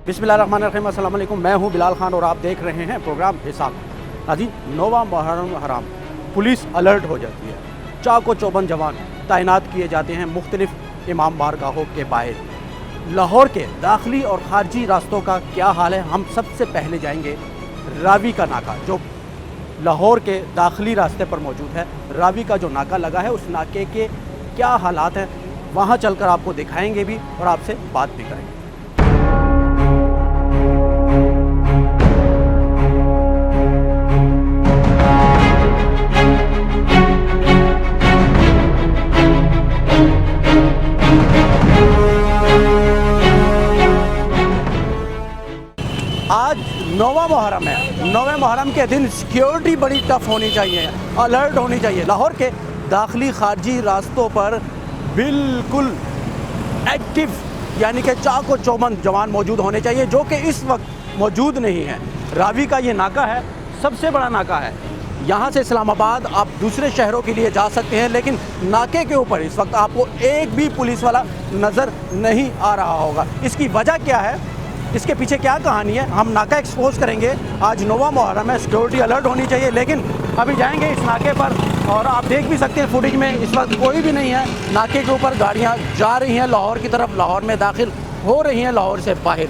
बिस्मिल्लाहिर्रहमानिर्रहीम, अस्सलाम वालेकुम। मैं हूं बिलाल खान और आप देख रहे हैं प्रोग्राम हिसाब। हाजी, नौवा मुहर्रम हराम, पुलिस अलर्ट हो जाती है। चाको चौबंद जवान तैनात किए जाते हैं मुख्तलिफ इमाम बारगाहों के बाहर। लाहौर के दाखिली और खारजी रास्तों का क्या हाल है, हम सबसे पहले जाएंगे रावी का नाका, जो लाहौर के दाखिली रास्ते पर मौजूद है। रावी का जो नाका लगा है, उस नाके के क्या हालात हैं, वहाँ चलकर आपको दिखाएंगे भी और आपसे बात भी करेंगे। आज नौवा मुहर्रम है। नौवे मुहर्रम के दिन सिक्योरिटी बड़ी टफ होनी चाहिए, अलर्ट होनी चाहिए। लाहौर के दाखिली खारजी रास्तों पर बिल्कुल एक्टिव यानी कि चाको चौबंद जवान मौजूद होने चाहिए, जो कि इस वक्त मौजूद नहीं है। रावी का ये नाका है, सबसे बड़ा नाका है। यहाँ से इस्लामाबाद आप दूसरे शहरों के लिए जा सकते हैं, लेकिन नाके के ऊपर इस वक्त आपको एक भी पुलिस वाला नज़र नहीं आ रहा होगा। इसकी वजह क्या है, इसके पीछे क्या कहानी है, हम नाका एक्सपोज करेंगे। आज नौवा मुहर्रम है, सिक्योरिटी अलर्ट होनी चाहिए, लेकिन अभी जाएंगे इस नाके पर और आप देख भी सकते हैं फुटेज में, इस वक्त कोई भी नहीं है। नाके के ऊपर गाड़ियां जा रही हैं लाहौर की तरफ, लाहौर में दाखिल हो रही हैं लाहौर से बाहर।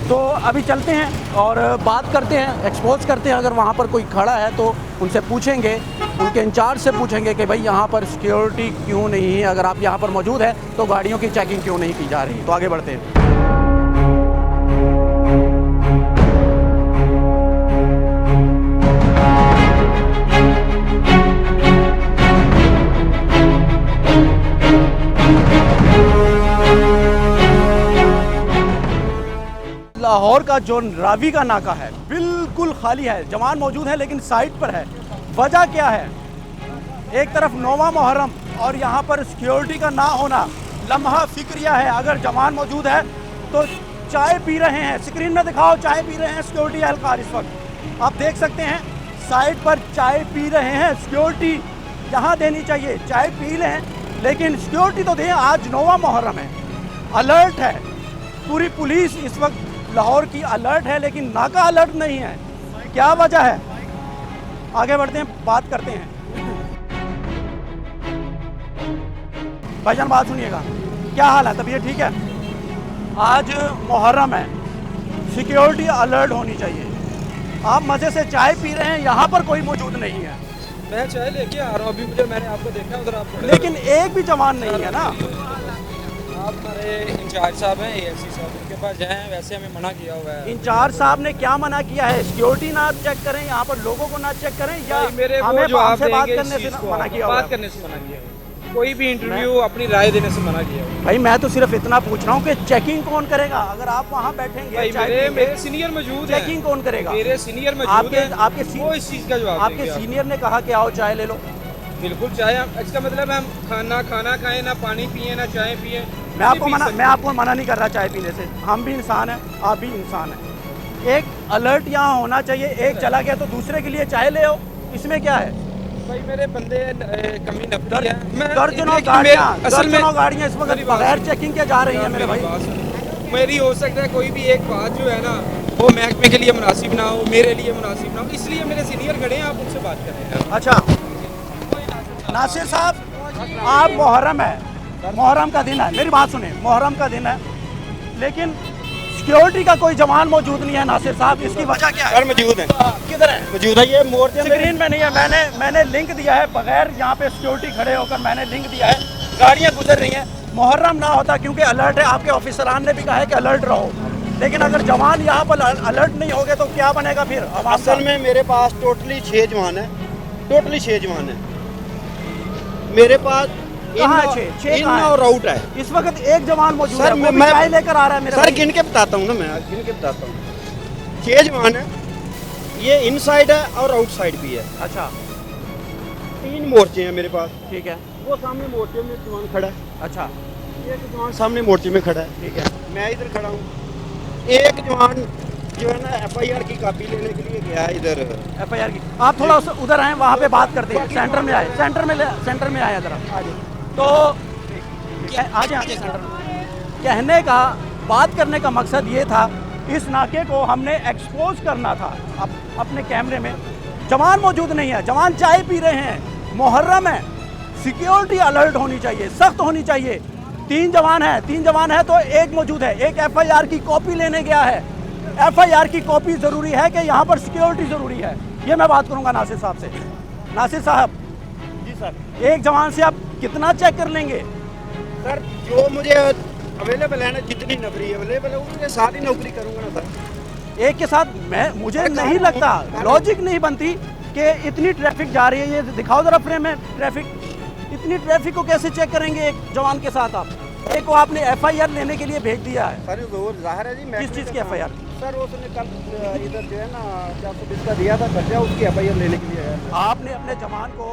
तो अभी चलते हैं और बात करते हैं, एक्सपोज करते हैं। अगर वहाँ पर कोई खड़ा है तो उनसे पूछेंगे, उनके इंचार्ज से पूछेंगे कि भाई यहाँ पर सिक्योरिटी क्यों नहीं है, अगर आप यहाँ पर मौजूद है तो गाड़ियों की चेकिंग क्यों नहीं की जा रही। तो आगे बढ़ते हैं। लाहौर का जो रावी का नाका है बिल्कुल खाली है, जवान मौजूद है लेकिन साइड पर है। वजह क्या है, एक तरफ नौवा मुहर्रम और यहाँ पर सिक्योरिटी का ना होना लम्हा फिक्रिया है। अगर जवान मौजूद है तो चाय पी रहे हैं, स्क्रीन में दिखाओ, चाय पी रहे हैं सिक्योरिटी एहलकार। इस वक्त आप देख सकते हैं साइड पर चाय पी रहे हैं। सिक्योरिटी यहाँ देनी चाहिए, चाय पी लें लेकिन सिक्योरिटी तो दें। आज नौवा मुहर्रम है, अलर्ट है, पूरी पुलिस इस वक्त लाहौर की अलर्ट है, लेकिन नाका अलर्ट नहीं है। क्या वजह है, आगे बढ़ते हैं, बात करते हैं। भाईजान बात सुनिएगा, क्या हाल है, तबीयत ठीक है? आज मुहर्रम है, सिक्योरिटी अलर्ट होनी चाहिए। आप मज़े से चाय पी रहे हैं, यहाँ पर कोई मौजूद नहीं है। मैं चाय लेके आ रहा हूँ, अभी मैंने आपको देखा उधर आप, लेकिन एक भी जवान नहीं है ना। आप हमारे इंचार्ज साहब हैं ASC साहब, उनके पास जाएं। वैसे हमें मना किया हुआ है। इंचार्ज साहब ने क्या मना किया है? सिक्योरिटी ना चेक करें, यहाँ पर लोगों को ना चेक करें, या मेरे हमें जो आप बात देंगे करने से मना किया? बात करने से मना किया है, कोई भी इंटरव्यू अपनी राय देने से मना किया है। भाई मैं तो सिर्फ इतना पूछ रहा हूँ कि चेकिंग कौन करेगा? अगर आप वहाँ बैठेंगे, मेरे सीनियर मौजूद है, चेकिंग कौन करेगा? मेरे सीनियर मौजूद है, आपके वो इस चीज़ का जवाब आपके देंगे। सीनियर ने कहा कि आओ चाय ले लो। बिल्कुल चाय, इसका मतलब हम खाना खाएं, ना पानी पिए, ना चाय पिए। मैं आपको मना नहीं कर रहा चाय पीने से, हम भी इंसान हैं, आप भी इंसान हैं। एक अलर्ट यहाँ होना चाहिए, एक चला गया तो दूसरे के लिए चाय ले आओ, इसमें क्या है? भाई मेरे बंदे कमी नब्बी है। दर्जनों गाड़ियाँ इस वक्त बगैर चेकिंग के जा रही हैं मेरे भाई। मेरी हो सकता है कोई भी एक बात जो है ना, वो महकमे के लिए मुनासिब ना हो, मेरे लिए मुनासिब ना हो, इसलिए मेरे सीनियर खड़े हैं, आप उनसे बात करें। अच्छा नासिर साहब, आप मुहर्रम है, मुहर्रम का दिन है, मेरी बात सुने, मुहर्रम का दिन है, लेकिन सिक्योरिटी का कोई जवान मौजूद नहीं है। नासिर साहब, इसकी वजह क्या है? मौजूद है, किधर है? मौजूद है, ये मोर्चे स्क्रीन में नहीं है। मैंने लिंक दिया है, बगैर यहाँ पे सिक्योरिटी खड़े होकर मैंने लिंक दिया है। गाड़ियाँ गुजर रही हैं। मुहर्रम ना होता क्योंकि अलर्ट है, आपके ऑफिसरान ने भी कहा है कि अलर्ट रहो, लेकिन अगर जवान यहाँ पर अलर्ट नहीं होंगे तो क्या बनेगा फिर? असल में मेरे पास टोटली 6 जवान है, टोटली 6 जवान है मेरे पास। इन और आउट है। इस वक्त एक जवान मौजूद है, मैं चाय लेकर आ रहा है मेरे सर, गिन के बताता हूँ ना, मैं गिन के बताता हूँ। 6 जवान है, ये इनसाइड है और आउटसाइड भी है। अच्छा, 3 मोर्चे हैं मेरे पास। ठीक है, वो सामने मोर्चे में जवान खड़ा है। अच्छा, एक जवान सामने मोर्चे में खड़ा है, ठीक है, मैं इधर खड़ा हूँ। एक जवान जो है ना FIR की कॉपी लेने के लिए गया है इधर। FIR की? आप थोड़ा उधर आए, वहाँ पे बात करते हैं। सेंटर में आए, सेंटर में आए जरा। तो आ जाए सेंटर में। कहने का, बात करने का मकसद ये था इस नाके को हमने एक्सपोज करना था अपने कैमरे में। जवान मौजूद नहीं है, जवान चाय पी रहे हैं, मुहर्रम है, सिक्योरिटी अलर्ट होनी चाहिए, सख्त होनी चाहिए। 3 जवान है तो एक मौजूद है, एक FIR की कॉपी लेने गया है। FIR की कॉपी ज़रूरी है कि यहाँ पर सिक्योरिटी ज़रूरी है। ये मैं बात करूँगा नासिर साहब से। नासिर साहब जी सर, एक जवान से आप कितना चेक कर लेंगे? सर जो मुझे अवेलेबल है ना, जितनी नौकरी अवेलेबल है उसके साथ ही नौकरी करूँगा ना सर। एक के साथ मुझे नहीं लगता, लॉजिक नहीं बनती कि इतनी ट्रैफिक जा रही है। ये दिखाओ जरा फ्रेम में ट्रैफिक, इतनी ट्रैफिक को कैसे चेक करेंगे एक जवान के साथ आप? एक को आपने FIR लेने के लिए भेज दिया है। सर वो जाहिर है जी, किस चीज़ की FIR? सर उसने कल इधर जो है ना 420 का दिया था खर्चा, उसकी FIR लेने के लिए आया। आपने अपने जवान को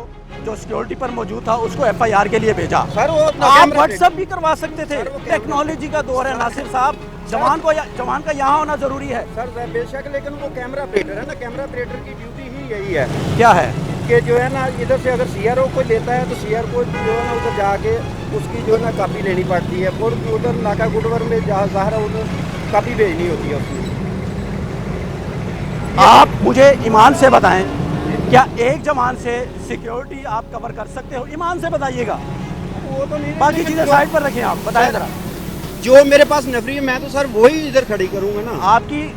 जो सिक्योरिटी पर मौजूद था उसको FIR के लिए भेजा। सर वो आप व्हाट्सएप भी करवा सकते थे, टेक्नोलॉजी का दौर है नासिर साहब। जवान का यहाँ होना जरूरी है। सर बेशक, लेकिन वो कैमरा ऑपरेटर है ना, कैमरा ऑपरेटर की ड्यूटी ही यही है क्या है कि जो है ना इधर से अगर CRO कोई लेता है तो CR को जो है ना उधर जाके उसकी जो है ना कापी लेनी पड़ती है, और उधर नाका गुडवर में जहाँ ज़ाहिर है उधर कापी भेजनी होती है उसकी। आप मुझे ईमान से बताएं, क्या एक जवान से सिक्योरिटी आप कवर कर सकते हो? ईमान से बताइएगा, वो तो नहीं, बाकी चीज़ें साइड पर रखें। आप बताएं जरा। जो मेरे पास नफरी है मैं तो सर वही इधर खड़ी करूँगा ना।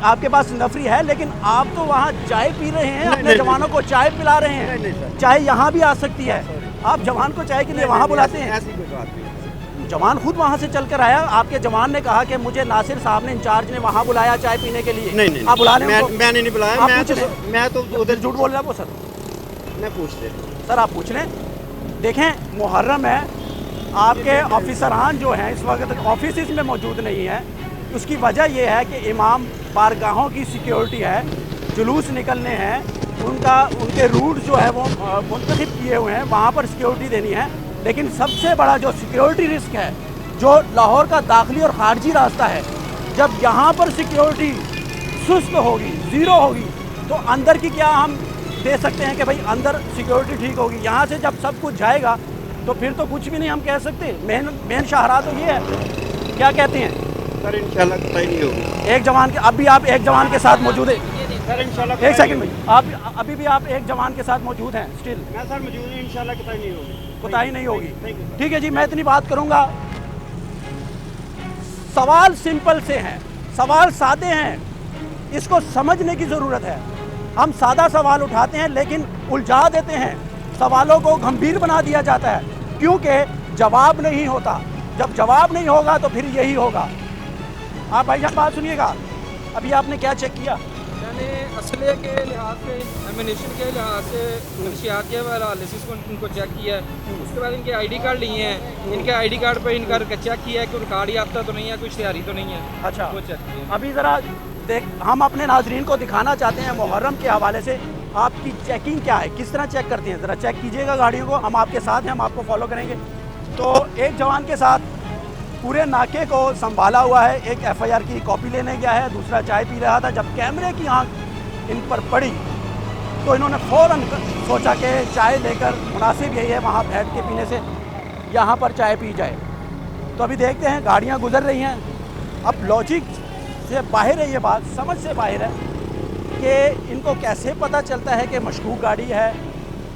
आपके पास नफरी है, लेकिन आप तो वहाँ चाय पी रहे हैं, अपने नहीं, जवानों को चाय पिला रहे हैं। नहीं, सर। चाय यहाँ भी आ सकती है, आप जवान को चाय के लिए वहाँ बुलाते हैं। ऐसी कोई बात नहीं। जवान खुद वहाँ से चलकर आया, आपके जवान ने कहा कि मुझे नासिर साहब ने इंचार्ज ने वहाँ बुलाया चाय पीने के लिए। नहीं, आप बुला लें उनको? मैंने नहीं बुलाया, आप मैं पूछ तो उधर झूठ बोल रहा है वो सर। मैं पूछ ले सर आप पूछ लें। देखें मुहर्रम है, आपके ऑफिसरान जो हैं इस वक्त ऑफिस में मौजूद नहीं है। उसकी वजह यह है कि इमाम बारगाहों की सिक्योरिटी है, जुलूस निकलने हैं, उनके रूट जो है वो मुंतखब किए हुए हैं, वहाँ पर सिक्योरिटी देनी है। लेकिन सबसे बड़ा जो सिक्योरिटी रिस्क है, जो लाहौर का दाखिली और खारजी रास्ता है, जब यहाँ पर सिक्योरिटी सुस्त होगी, ज़ीरो होगी, तो अंदर की क्या हम दे सकते हैं कि भाई अंदर सिक्योरिटी ठीक होगी? यहाँ से जब सब कुछ जाएगा तो फिर तो कुछ भी नहीं हम कह सकते। मेन शाहरा तो ये है। क्या कहते हैं सर? इंशाल्लाह कतई नहीं होगी। एक जवान के अभी आप एक जवान के साथ मौजूद है। सर इंशाल्लाह एक सेकंड में, आप अभी भी आप एक जवान के साथ मौजूद हैं स्टिल? मैं सर मौजूद हूं, इंशाल्लाह कतई नहीं होगी। कोताही नहीं होगी। Thank you. ठीक है जी, मैं इतनी बात करूंगा। सवाल सिंपल से हैं, सवाल सादे हैं, इसको समझने की ज़रूरत है। हम सादा सवाल उठाते हैं लेकिन उलझा देते हैं, सवालों को गंभीर बना दिया जाता है क्योंकि जवाब नहीं होता। जब जवाब नहीं होगा तो फिर यही होगा। आप भाईजान बात सुनिएगा, अभी आपने क्या चेक किया? मैंने असले के लिहाज से, एमिनेशन के लिहाज से, नशियात के हवाले से इनको चेक किया है। उसके बाद इनके ID कार्ड लिए हैं, इनके ID कार्ड पर इनका चेक किया है कि रिकॉर्ड याफ्ता तो नहीं है, कोई इश्तिहारी तो नहीं है। अच्छा, वो चेक किया। अभी ज़रा हम अपने नाजरीन को दिखाना चाहते हैं मुहर्रम के हवाले से आपकी चेकिंग क्या है, किस तरह चेक करते हैं। ज़रा चेक कीजिएगा गाड़ियों को, हम आपके साथ हैं, हम आपको फॉलो करेंगे। तो एक जवान के साथ पूरे नाके को संभाला हुआ है, एक FIR की कॉपी लेने गया है, दूसरा चाय पी रहा था। जब कैमरे की आंख इन पर पड़ी तो इन्होंने फ़ौरन सोचा कि चाय लेकर मुनासिब यही है वहाँ बैठ के पीने से, यहाँ पर चाय पी जाए। तो अभी देखते हैं, गाड़ियाँ गुजर रही हैं। अब लॉजिक से बाहर है ये बात, समझ से बाहर है कि इनको कैसे पता चलता है कि मशकूक गाड़ी है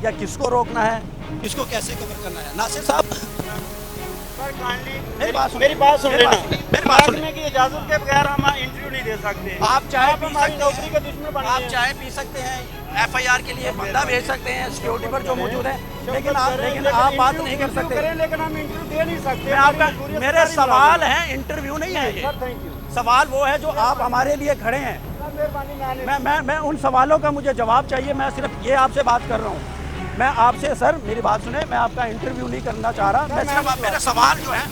या किसको रोकना है, किसको कैसे कवर करना है। नासिर साहब मेरी बात सुन लेना, मेरी बात सुनने की इजाजत के बगैर हम इंटरव्यू नहीं दे सकते। आप चाय पी सकते नौकरी के दुश्मन बन आप चाय पी सकते हैं, FIR के लिए बंदा भेज सकते हैं सिक्योरिटी पर जो मौजूद है, लेकिन आप बात नहीं कर सकते। लेकिन हम इंटरव्यू दे नहीं सकते। मैं आपका, मेरे सवाल हैं, इंटरव्यू नहीं है ये। Thank you. सवाल वो है जो आप हमारे लिए खड़े हैं। मैं उन सवालों का मुझे जवाब चाहिए। मैं सिर्फ ये आपसे बात कर रहा हूँ। मैं आपसे, सर मेरी बात सुने, मैं आपका इंटरव्यू नहीं करना चाह रहा। मैं सिर्फ मेरे सवाल जो है,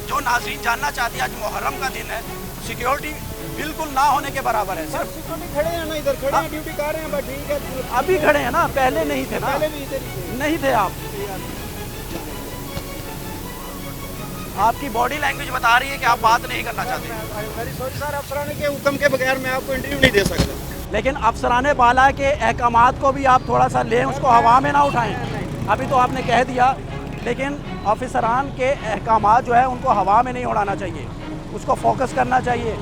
जो नाज़रीन जानना चाहती है, आज मुहर्रम का दिन है, सिक्योरिटी बिल्कुल ना होने के बराबर है। सिर्फ सिक्योरिटी खड़े हैं ना, इधर खड़े हैं, ड्यूटी कर रहे हैं, बस ठीक है। अभी खड़े हैं ना, पहले नहीं थे ना, पहले भी इधर ही थे। नहीं थे आप। आपकी बॉडी लैंग्वेज बता रही है कि आप बात नहीं करना चाहते। मेरी सोच सर, अफसरान के हुक्म के बगैर मैं आपको इंटरव्यू नहीं दे सकता। लेकिन अफसरान बाला के अहकामात को भी आप थोड़ा सा लें, उसको हवा में ना उठाएं। अभी तो आपने कह दिया, लेकिन ऑफिसरान के अहकामात जो है उनको हवा में नहीं उड़ाना चाहिए, उसको फोकस करना चाहिए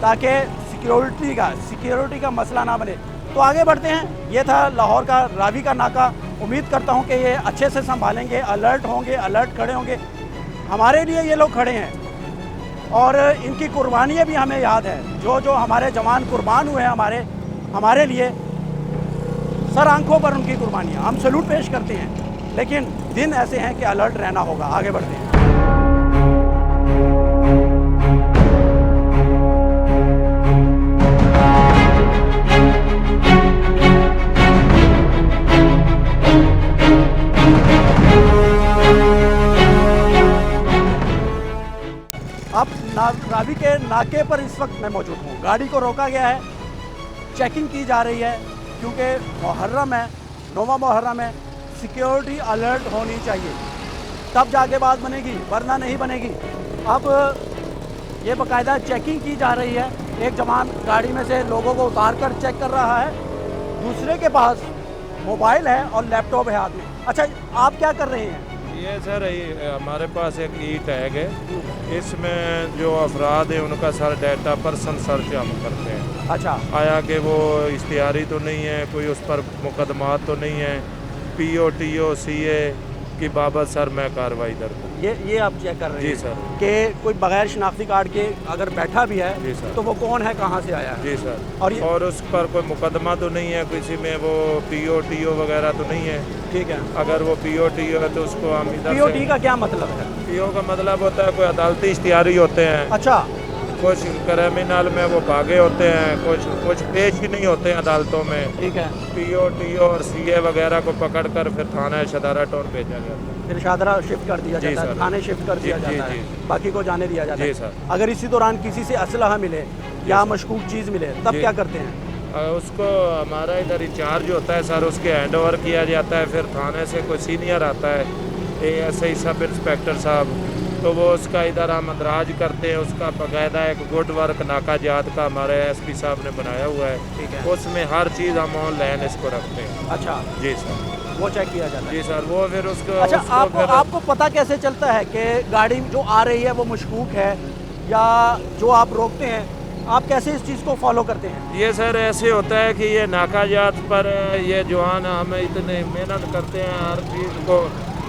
ताकि सिक्योरिटी का मसला ना बने। तो आगे बढ़ते हैं। ये था लाहौर का रावी का नाका। उम्मीद करता हूँ कि ये अच्छे से संभालेंगे, अलर्ट होंगे, अलर्ट खड़े होंगे। हमारे लिए ये लोग खड़े हैं और इनकी कुर्बानियाँ भी हमें याद है। जो जो हमारे जवान कुर्बान हुए हैं हमारे लिए, सर आंखों पर उनकी कुर्बानियाँ, हम सैल्यूट पेश करते हैं। लेकिन दिन ऐसे हैं कि अलर्ट रहना होगा। आगे बढ़ते हैं। अब रावी के नाके पर इस वक्त मैं मौजूद हूँ। गाड़ी को रोका गया है, चेकिंग की जा रही है क्योंकि मुहर्रम है, 9वां मुहर्रम है। सिक्योरिटी अलर्ट होनी चाहिए, तब जाके बात बनेगी, वरना नहीं बनेगी। अब ये बाकायदा चेकिंग की जा रही है। एक जवान गाड़ी में से लोगों को उतार कर चेक कर रहा है, दूसरे के पास मोबाइल है और लैपटॉप है हाथ में। अच्छा, आप क्या कर रहे हैं? ये सर हमारे पास एक ई टैग है, इसमें जो अफराद है उनका सारा डाटा पर्सन सर्च हम करते हैं। अच्छा, आया कि वो इश्तिहारी तो नहीं है, कोई उस पर मुकदमात तो नहीं है, PO TO CA की बाबत सर मैं कार्रवाई दर्ज हूँ। ये आप चेक कर रहे हैं? जी सर। कि कोई बगैर शनाख्ती कार्ड के अगर बैठा भी है जी सर, तो वो कौन है, कहाँ से आया है? जी सर। और उस पर कोई मुकदमा तो नहीं है, किसी में वो PO TO वगैरह तो नहीं है। ठीक है। अगर वो PO TO है तो उसको हम इधर से। POT का क्या मतलब है? PO का मतलब होता है कोई अदालती इश्तिहारी होते हैं। अच्छा, कुछ क्रिमिनल में वो भागे होते हैं, कुछ पेश ही नहीं होते हैं अदालतों में। ठीक है। PO TO और CA वगैरह को पकड़कर फिर थाना शदारा टोर भेजा जाता है। फिर शादरा शिफ्ट कर दिया जी जाता है, सर। थाने शिफ्ट कर दिया जी, जाता जी, है, जी। बाकी को जाने दिया जाता जी है। सर। अगर इसी दौरान किसी से असलहा मिले या मशकूक चीज़ मिले तब जी। क्या करते हैं? उसको हमारा इधर इंचार्ज होता है सर, उसके हैंड ओवर किया जाता है। फिर थाने से कोई सीनियर आता है, ASI सब इंस्पेक्टर साहब, तो वो उसका इधर हम अंदराज करते हैं। उसका बाकायदा एक गुड वर्क नाका जात का हमारे SP साहब ने बनाया हुआ है। ठीक है। उसमें हर चीज़ हम ऑनलाइन इसको रखते हैं। अच्छा, जी सर। वो चेक किया जाता है। जी सर। वो फिर उसको अच्छा, उसको फिर आपको पता कैसे चलता है कि गाड़ी जो आ रही है वो मशकूक है, या जो आप रोकते हैं आप कैसे इस चीज़ को फॉलो करते हैं? ये सर ऐसे होता है कि ये नाकाजात पर ये जवान हम इतने मेहनत करते हैं, हर चीज़ को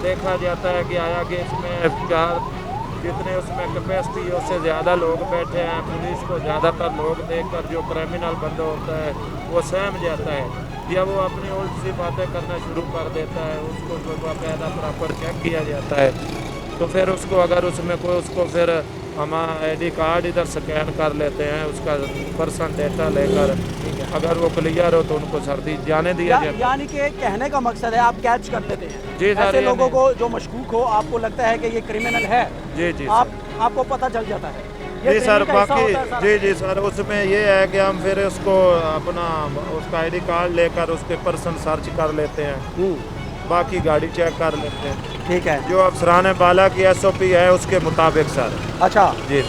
देखा जाता है कि आया कि इसमें जितने उसमें कैपेसिटी है उससे ज़्यादा लोग बैठे हैं। पुलिस को ज़्यादातर लोग देखकर जो क्रिमिनल बंदा होता है वो सहम जाता है, या वो अपनी उल्टी सी बातें करना शुरू कर देता है। उसको बाकायदा प्रॉपर चेक किया जाता है। तो फिर उसको अगर उसमें कोई उसको फिर हम ID कार्ड इधर स्कैन कर लेते हैं, उसका पर्सन डेटा लेकर, अगर वो क्लियर हो तो उनको सर्दी जाने दिया जाता है। यानी कि कहने का मकसद है आप कैच कर लेते हैं जी सर। ऐसे लोगों को जो मशकूक हो, आपको लगता है कि ये क्रिमिनल है, जी जी आपको पता चल जाता है। ये जी सर। ट्रेनिंग का हिस्सा बाकी होता है सारा? जी जी सर, उसमें ये है कि हम फिर उसको अपना उसका ID कार्ड लेकर उसके पर्सन सर्च कर लेते हैं, बाकी गाड़ी चेक कर लेते हैं। ठीक है। जो अफसरान बाला की SOP है उसके मुताबिक सर। अच्छा जी।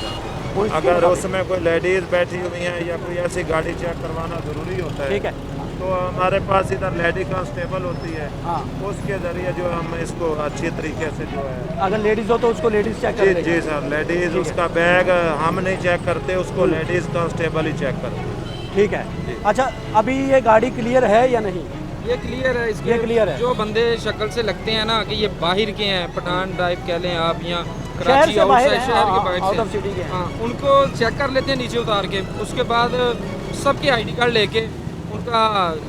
वो इसके अगर मुताबिक। उसमें कोई लेडीज़ बैठी हुई हैं या कोई ऐसी गाड़ी चेक करवाना ज़रूरी होता है, ठीक है। तो हमारे पास इधर लेडी कांस्टेबल होती है, हाँ, उसके ज़रिए जो हम इसको अच्छी तरीके से जो है। अगर लेडीज़ हो तो उसको लेडीज़ चेक जी कर जी सर। लेडीज़ ठीक है। उसका बैग हम नहीं चेक करते, उसको लेडीज़ कांस्टेबल ही चेक करते हैं। ठीक है। जी। अच्छा, अभी ये गाड़ी क्लियर है या नहीं? ये क्लियर है। इसके ये क्लियर है। जो बंदे शक्ल से लगते हैं ना कि ये बाहर के हैं, पठान टाइप कह लें आप, या शहर कराची से बाहर आउटसाइड हैं, शहर के हाँ, बाहर आउट से, ऑफ सिटी के हैं। हाँ, उनको चेक कर लेते हैं नीचे उतार के। उसके बाद सबके ID कार्ड लेके उनका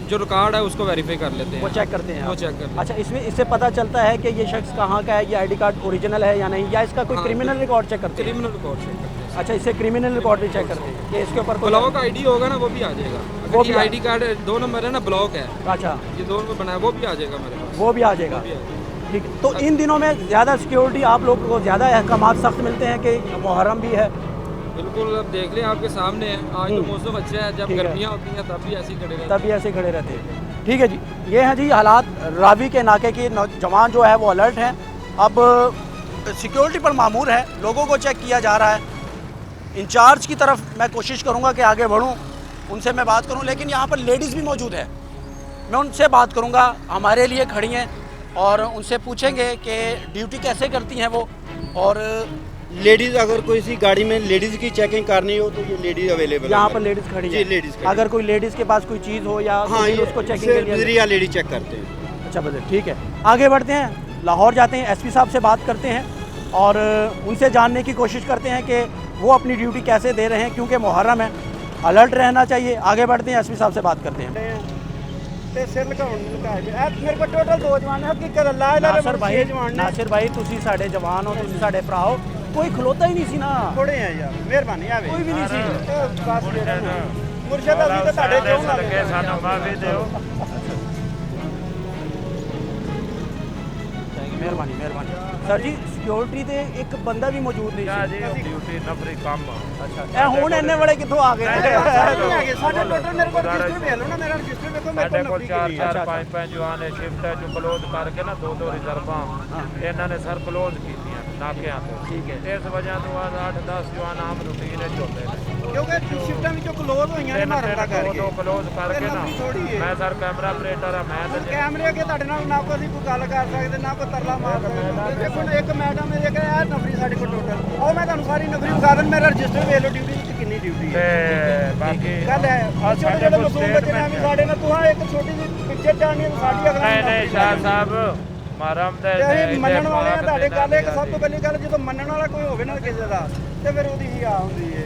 जो रिकॉर्ड है उसको वेरीफाई कर लेते हैं, वो चेक करते हैं वो आप? चेक कर लेते हैं। अच्छा, इसमें इससे पता चलता है कि ये शख्स कहाँ का है, ये ID कार्ड ओरिजिनल है या नहीं, या इसका कोई हाँ, क्रिमिनल रिकॉर्ड चेक करते हैं? क्रिमिनल रिकॉर्ड चेक करते हैं। अच्छा, इससे क्रिमिनल रिकॉर्ड भी चेक करते हैं कि इसके ऊपर कोई- ब्लॉक ID होगा ना वो भी आ जाएगा। वो अगर भी ये आ- ID कार्ड 2 नंबर है ना, ब्लॉक है, अच्छा, ये 2 नंबर बनाया, वो भी आ जाएगा मेरे पास। वो भी आ जाएगा। वो भी आ जाएगा। ठीक है। तो इन दिनों में ज़्यादा सिक्योरिटी आप लोगों को ज़्यादा अहकाम सख्त मिलते हैं कि मुहर्रम भी है? बिल्कुल, अब देख लें आपके सामने है। आज तो मौसम अच्छा है, जब ठीक है। गर्मियाँ होती हैं तब भी ऐसे ही खड़े रहते हैं। तभी ऐसे खड़े रहते हैं। ठीक है जी, ये हैं जी हालात रावी के नाके की। जवान जो है वो अलर्ट हैं, अब सिक्योरिटी पर मामूर है, लोगों को चेक किया जा रहा है। इंचार्ज की तरफ मैं कोशिश करूँगा कि आगे बढ़ूँ, उनसे मैं बात करूँ, लेकिन यहाँ पर लेडीज़ भी मौजूद है, मैं उनसे बात करूँगा। हमारे लिए खड़ी हैं और उनसे पूछेंगे कि ड्यूटी कैसे करती हैं वो, और लेडीज अगर कोई सी गाड़ी में लेडीज की चेकिंग करनी हो तो ये लेडीज अवेलेबल यहाँ पर लेडीज़ खड़ी जी, है। लेडीज़ खड़ी अगर कोई लेडीज़ के पास कोई चीज़ हो या हाँ, कोई ये उसको चेकिंग के लिए गुजरिया लेडी चेक करते हैं। अच्छा बदल, ठीक है। आगे बढ़ते हैं, लाहौर जाते हैं, एसपी साहब से बात करते हैं और उनसे जानने की कोशिश करते हैं कि वो अपनी ड्यूटी कैसे दे रहे हैं, क्योंकि मुहर्रम है, अलर्ट रहना चाहिए। आगे बढ़ते हैं, एसपी साहब से बात करते हैं। ਤੇ ਸਿਰ ਲਗਾਉਣ ਨੂੰ ਲਗਾਏ ਮੇਰੇ ਕੋਲ ਟੋਟਲ 2 ਜਵਾਨ ਹੈ ਹਕੀਕਤ ਅੱਲਾਹ नासिर भाई, 6 ਜਵਾਨ ਨੇ नासिर भाई ਤੁਸੀਂ ਸਾਡੇ ਜਵਾਨ ਹੋ, ਤੁਸੀਂ ਸਾਡੇ ਭਰਾ ਹੋ, ਕੋਈ ਖਲੋਤਾ ਹੀ ਨਹੀਂ ਸੀ ਨਾ, ਥੋੜੇ ਆ ਯਾਰ ਮਿਹਰਬਾਨੀ ਆਵੇ ਕੋਈ ਵੀ ਨਹੀਂ ਸੀ। ਬਸ ਮੁਰਸ਼ਦ ਅਸੀਂ ਤਾਂ ਤੁਹਾਡੇ ਕਿਉਂ ਲੱਗ ਸਦਕੇ ਸਾਨੂੰ ਮਾਫੀ ਦਿਓ। ਮਿਹਰਬਾਨੀ ਮਿਹਰਬਾਨੀ ਸਰ ਜੀ। ਸਿਕਿਉਰਿਟੀ ਤੇ ਇੱਕ ਬੰਦਾ ਵੀ ਮੌਜੂਦ ਨਹੀਂ ਕਿਆ ਸੀ। ਜੀ ਡਿਊਟੀ ਨਫਰੀ ਕੰਮ ਅੱਛਾ, ਇਹ ਹੁਣ ਇੰਨੇ ਵਾਲੇ ਕਿੱਥੋਂ ਆ ਗਏ? ਸਾਡੇ ਟੋਟਲ ਮੇਰੇ ਕੋਲ ਰਜਿਸਟਰ ਵੇਖ ਲਓ ਨਾ ਮੇਰਾ ਰਜਿਸਟਰ ਵੇਖੋ ਮੇਰੇ ਸਾਡੇ ਕੋਲ ਕੋਲ ਨਫਰੀ 4-4 5-5 ਜਵਾਨ ਸ਼ਿਫਟ ਹੈ ਜੋ ਕਲੋਜ਼ ਕਰਕੇ ਨਾ 2-2 ਰਿਜ਼ਰਵਾਂ ਇਹਨਾਂ ਨੇ ਸਰ ਕਲੋਜ਼ ਕੀਤੀਆਂ ਨਾਕਿਆਂ ਤੇ। ਠੀਕ ਹੈ। ਇਸ ਵਜ੍ਹਾ ਤੋਂ ਬਾਅਦ 8-10 ਜਵਾਨ ਆਮ ਰੂਟੀਨ ਵਿੱਚ ਹੁੰਦੇ ਨੇ ਕਿਉਂਕਿ ਸ਼ਿਫਟਾਂ ਵਿੱਚੋਂ ਕਲੋਜ਼ ਹੋਈਆਂ ਨੇ ਮਾਰਨ ਦਾ ਕਰਕੇ ਦੋ ਕਲੋਜ਼ ਕਰਕੇ ਨਾ ਨਫਰੀ ਥੋੜੀ ਹੈ ਮੈਂ ਸਰ ਕੈਮਰਾ ਆਪਰੇਟਰ ਆ ਮੈਂ ਤੇ ਕੈਮਰੇ ਅੱਗੇ ਤੁਹਾਡੇ ਨਾਲ ਨਾ ਕੋਈ ਅਸੀਂ ਕੋਈ ਗੱਲ ਕਰ ਸਕਦੇ ਨਾ ਕੋਈ ਤਰਲਾ ਮਾਰ ਸਕਦੇ ਦੇਖੋ ਨਾ ਇੱਕ ਮੈਡਮ ਇਹ ਕਿ ਇਹ ਨਫਰੀ ਸਾਡੇ ਕੋਲ ਟੋਟਲ ਉਹ ਮੈਂ ਤੁਹਾਨੂੰ ਸਾਰੀ ਨਫਰੀ ਵਿਖਾ ਦਿੰਦਾ ਮੇਰਾ ਰਜਿਸਟਰ ਵੇਖ ਲਓ ਡਿਊਟੀ ਵਿੱਚ ਕਿੰਨੀ ਡਿਊਟੀ ਹੈ ਤੇ ਬਾਕੀ ਗੱਲ ਹੈ ਛੋਟੇ ਛੋਟੇ ਮਾਸੂਮ ਬੱਚੇ ਨੇ ਵੀ ਸਾਡੇ ਨਾਲ ਤੁਹਾਂ ਇੱਕ ਛੋਟੀ ਜਿਹੀ ਪਿਕਚਰ ਚਾਹਣੀ ਸਾਡੀ ਅਗਲਾ ਨਹੀਂ ਸ਼ਾਹ ਸਾਹਿਬ ਮਾਰਮ ਦੇ ਅਸੀਂ ਮੰਨਣ ਵਾਲੇ ਆ ਤੁਹਾਡੇ ਗੱਲ ਇੱਕ ਸਭ ਤੋਂ ਪਹਿਲੀ ਗੱਲ ਜਦੋਂ ਮੰਨਣ ਵਾਲਾ ਕੋਈ ਹੋਵੇ ਨਾ ਕਿਸੇ ਦਾ ਤੇ ਫਿਰ ਉਹਦੀ ਹੀ ਆ ਹੁੰਦੀ ਹੈ